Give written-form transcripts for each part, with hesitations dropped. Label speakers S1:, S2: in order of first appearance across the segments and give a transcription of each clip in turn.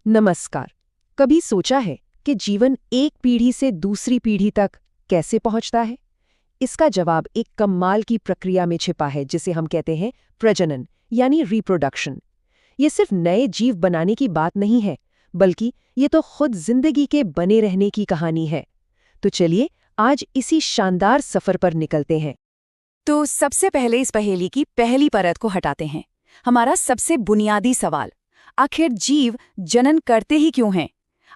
S1: नमस्कार। कभी सोचा है कि जीवन एक पीढ़ी से दूसरी पीढ़ी तक कैसे पहुंचता है? इसका जवाब एक कमाल की प्रक्रिया में छिपा है जिसे हम कहते हैं प्रजनन यानी रिप्रोडक्शन। ये सिर्फ नए जीव बनाने की बात नहीं है, बल्कि ये तो खुद जिंदगी के बने रहने की कहानी है। तो चलिए आज इसी शानदार सफर पर निकलते हैं।
S2: तो सबसे पहले इस पहेली की पहली परत को हटाते हैं। हमारा सबसे बुनियादी सवाल, आखिर जीव जनन करते ही क्यों हैं?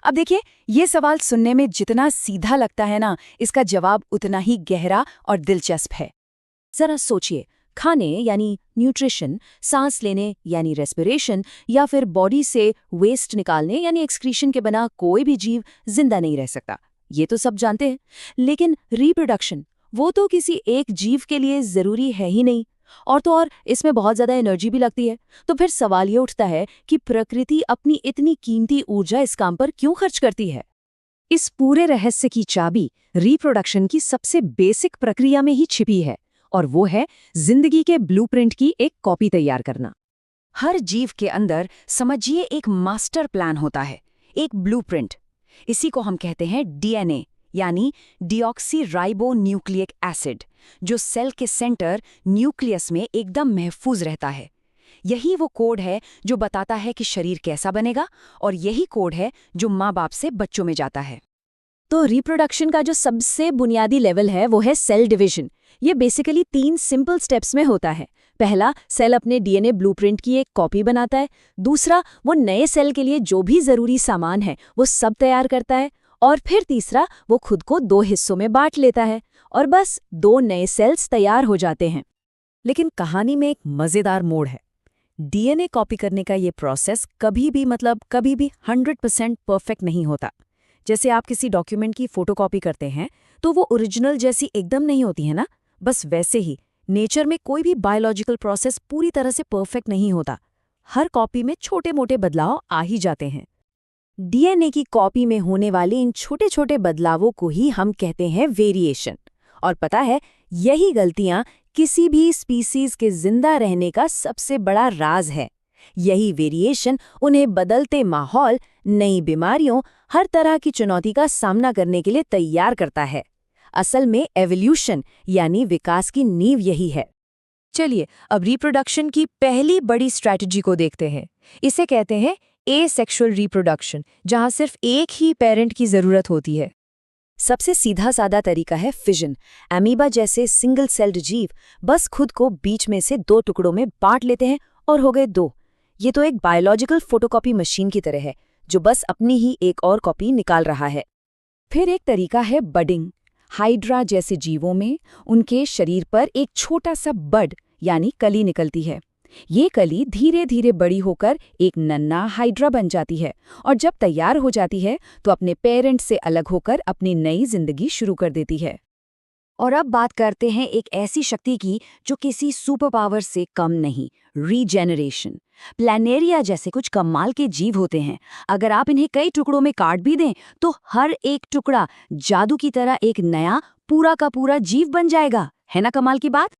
S2: अब देखिए, ये सवाल सुनने में जितना सीधा लगता है ना, इसका जवाब उतना ही गहरा और दिलचस्प है। जरा सोचिए, खाने यानी न्यूट्रिशन, सांस लेने यानी रेस्पिरेशन, या फिर बॉडी से वेस्ट निकालने यानी एक्सक्रीशन के बिना कोई भी जीव जिंदा नहीं रह सकता। ये तो सब जानते हैं। लेकिन रिप्रोडक्शन, वो तो किसी एक जीव के लिए जरूरी है ही नहीं। और तो और इसमें बहुत ज्यादा एनर्जी भी लगती है। तो फिर सवाल ये उठता है कि प्रकृति अपनी इतनी कीमती ऊर्जा इस काम पर क्यों खर्च करती है? इस पूरे रहस्य की चाबी रिप्रोडक्शन की सबसे बेसिक प्रक्रिया में ही छिपी है, और वो है जिंदगी के ब्लूप्रिंट की एक कॉपी तैयार करना। हर जीव के अंदर समझिए एक मास्टर प्लान होता है, एक ब्लूप्रिंट। इसी को हम कहते हैं डीएनए यानी डीऑक्सी राइबो न्यूक्लिक एसिड, जो सेल के सेंटर न्यूक्लियस में एकदम महफूज रहता है। यही वो कोड है जो बताता है कि शरीर कैसा बनेगा, और यही कोड है जो माँ बाप से बच्चों में जाता है। तो रिप्रोडक्शन का जो सबसे बुनियादी लेवल है वो है सेल डिवीजन। ये बेसिकली 3 सिंपल स्टेप्स में होता है। पहला, सेल अपने डीएनए ब्लूप्रिंट की एक कॉपी बनाता है। दूसरा, वो नए सेल के लिए जो भी जरूरी सामान है वो सब तैयार करता है। और फिर तीसरा, वो खुद को 2 हिस्सों में बांट लेता है, और बस 2 नए सेल्स तैयार हो जाते हैं। लेकिन कहानी में एक मजेदार मोड़ है। डीएनए कॉपी करने का ये प्रोसेस कभी भी 100% परफेक्ट नहीं होता। जैसे आप किसी डॉक्यूमेंट की फोटोकॉपी करते हैं तो वो ओरिजिनल जैसी एकदम नहीं होती है ना। बस वैसे ही नेचर में कोई भी बायोलॉजिकल प्रोसेस पूरी तरह से परफेक्ट नहीं होता। हर कॉपी में छोटे मोटे बदलाव आ ही जाते हैं। डीएनए की कॉपी में होने वाले इन छोटे छोटे बदलावों को ही हम कहते हैं वेरिएशन। और पता है, यही गलतियां किसी भी स्पीसीज के जिंदा रहने का सबसे बड़ा राज है। यही वेरिएशन उन्हें बदलते माहौल, नई बीमारियों, हर तरह की चुनौती का सामना करने के लिए तैयार करता है। असल में एवोल्यूशन यानी विकास की नींव यही है। चलिए अब रिप्रोडक्शन की पहली बड़ी स्ट्रैटेजी को देखते हैं। इसे कहते हैं एसेक्सुअल रिप्रोडक्शन, जहां सिर्फ एक ही पेरेंट की जरूरत होती है। सबसे सीधा सादा तरीका है फिजन। अमीबा जैसे सिंगल सेल्ड जीव बस खुद को बीच में से 2 टुकड़ों में बांट लेते हैं और हो गए 2। ये तो एक बायोलॉजिकल फोटोकॉपी मशीन की तरह है, जो बस अपनी ही एक और कॉपी निकाल रहा है। फिर एक तरीका है बडिंग। हाइड्रा जैसे जीवों में उनके शरीर पर एक छोटा सा बड यानी कली निकलती है। ये कली धीरे धीरे बड़ी होकर एक नन्हा हाइड्रा बन जाती है, और जब तैयार हो जाती है तो अपने पेरेंट से अलग होकर अपनी नई जिंदगी शुरू कर देती है। और अब बात करते हैं एक ऐसी शक्ति की जो किसी सुपर पावर से कम नहीं, रीजेनरेशन। प्लैनेरिया जैसे कुछ कमाल के जीव होते हैं। अगर आप इन्हें कई टुकड़ों में काट भी दें तो हर एक टुकड़ा जादू की तरह एक नया पूरा का पूरा जीव बन जाएगा। है ना कमाल की बात?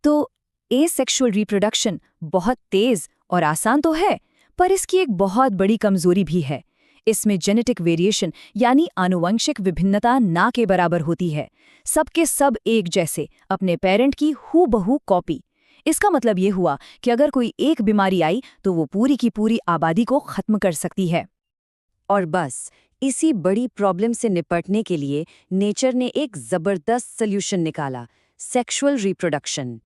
S2: तो एसेक्सुअल रिप्रोडक्शन बहुत तेज और आसान तो है, पर इसकी एक बहुत बड़ी कमजोरी भी है। इसमें जेनेटिक वेरिएशन यानी आनुवंशिक विभिन्नता ना के बराबर होती है। सबके सब एक जैसे, अपने पेरेंट की हूबहू कॉपी। इसका मतलब ये हुआ कि अगर कोई एक बीमारी आई तो वो पूरी की पूरी आबादी को खत्म कर सकती है। और बस इसी बड़ी प्रॉब्लम से निपटने के लिए नेचर ने एक जबरदस्त सॉल्यूशन निकाला, सेक्सुअल रिप्रोडक्शन।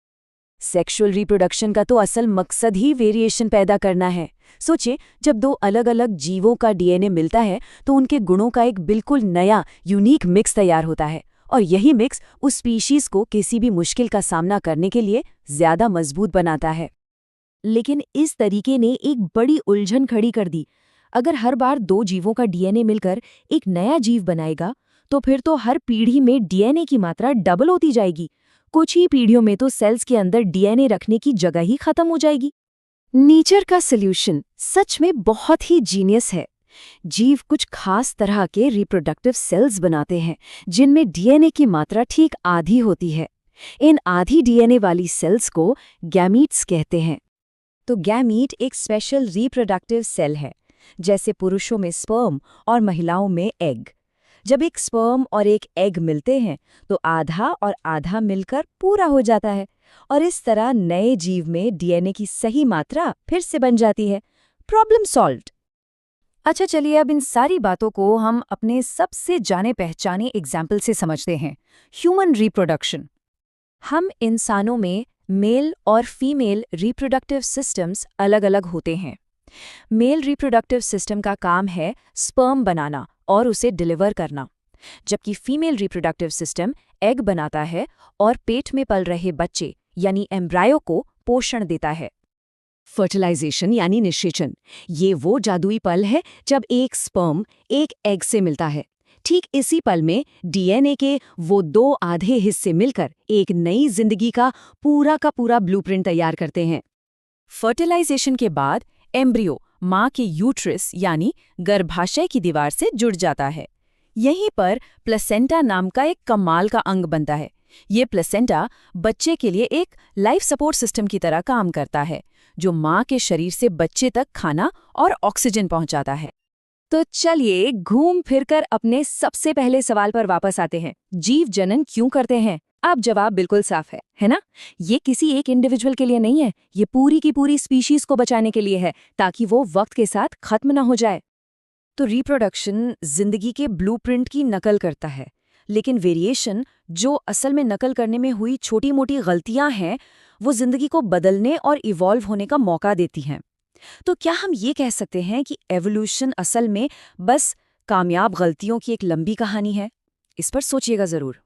S2: सेक्सुअल रिप्रोडक्शन का तो असल मकसद ही वेरिएशन पैदा करना है। सोचिए, जब 2 अलग अलग जीवों का डीएनए मिलता है तो उनके गुणों का एक बिल्कुल नया यूनिक मिक्स तैयार होता है, और यही मिक्स उस स्पीशीज को किसी भी मुश्किल का सामना करने के लिए ज्यादा मजबूत बनाता है। लेकिन इस तरीके ने एक बड़ी उलझन खड़ी कर दी। अगर हर बार 2 जीवों का डीएनए मिलकर एक नया जीव बनाएगा तो फिर तो हर पीढ़ी में डीएनए की मात्रा डबल होती जाएगी। कुछ ही पीढ़ियों में तो सेल्स के अंदर डीएनए रखने की जगह ही खत्म हो जाएगी। नेचर का सॉल्यूशन सच में बहुत ही जीनियस है। जीव कुछ खास तरह के रिप्रोडक्टिव सेल्स बनाते हैं जिनमें डीएनए की मात्रा ठीक आधी होती है। इन आधी डीएनए वाली सेल्स को गैमीट्स कहते हैं। तो गैमीट एक स्पेशल रिप्रोडक्टिव सेल है जैसे पुरुषों में स्पर्म और महिलाओं में एग। जब एक स्पर्म और एक एग मिलते हैं तो आधा और आधा मिलकर पूरा हो जाता है, और इस तरह नए जीव में डीएनए की सही मात्रा फिर से बन जाती है। Problem solved. अच्छा, चलिए अब इन सारी बातों को हम अपने सबसे जाने पहचाने एग्जाम्पल से समझते हैं, ह्यूमन रिप्रोडक्शन। हम इंसानों में मेल और फीमेल रिप्रोडक्टिव सिस्टम्स अलग-अलग होते हैं। मेल रिप्रोडक्टिव सिस्टम का काम है स्पर्म बनाना और उसे डिलीवर करना, जबकि फीमेल रिप्रोडक्टिव सिस्टम एग बनाता है और पेट में पल रहे बच्चे यानी एम्ब्रायो को पोषण देता है।
S1: फर्टिलाइजेशन यानी निषेचन, ये वो जादुई पल है जब एक स्पर्म एक एग से मिलता है। ठीक इसी पल में डीएनए के वो दो आधे हिस्से मिलकर एक नई जिंदगी का पूरा ब्लूप्रिंट तैयार करते हैं।
S2: फर्टिलाइजेशन के बाद एम्ब्रियो माँ के यूट्रस यानी गर्भाशय की दीवार से जुड़ जाता है। यहीं पर प्लेसेंटा नाम का एक कमाल का अंग बनता है। ये प्लेसेंटा बच्चे के लिए एक लाइफ सपोर्ट सिस्टम की तरह काम करता है, जो माँ के शरीर से बच्चे तक खाना और ऑक्सीजन पहुंचाता है। तो चलिए घूम फिरकर अपने सबसे पहले सवाल पर वापस आते हैं, जीव जनन क्यों करते हैं? अब जवाब बिल्कुल साफ है ना? ये किसी एक इंडिविजुअल के लिए नहीं है, ये पूरी की पूरी स्पीशीज को बचाने के लिए है, ताकि वो वक्त के साथ खत्म ना हो जाए। तो रिप्रोडक्शन जिंदगी के ब्लूप्रिंट की नकल करता है, लेकिन वेरिएशन, जो असल में नकल करने में हुई छोटी-मोटी गलतियां हैं, वो जिंदगी को बदलने और इवॉल्व होने का मौका देती हैं। तो क्या हम ये कह सकते हैं कि एवोल्यूशन असल में बस कामयाब गलतियों की एक लंबी कहानी है? इस पर सोचिएगा जरूर।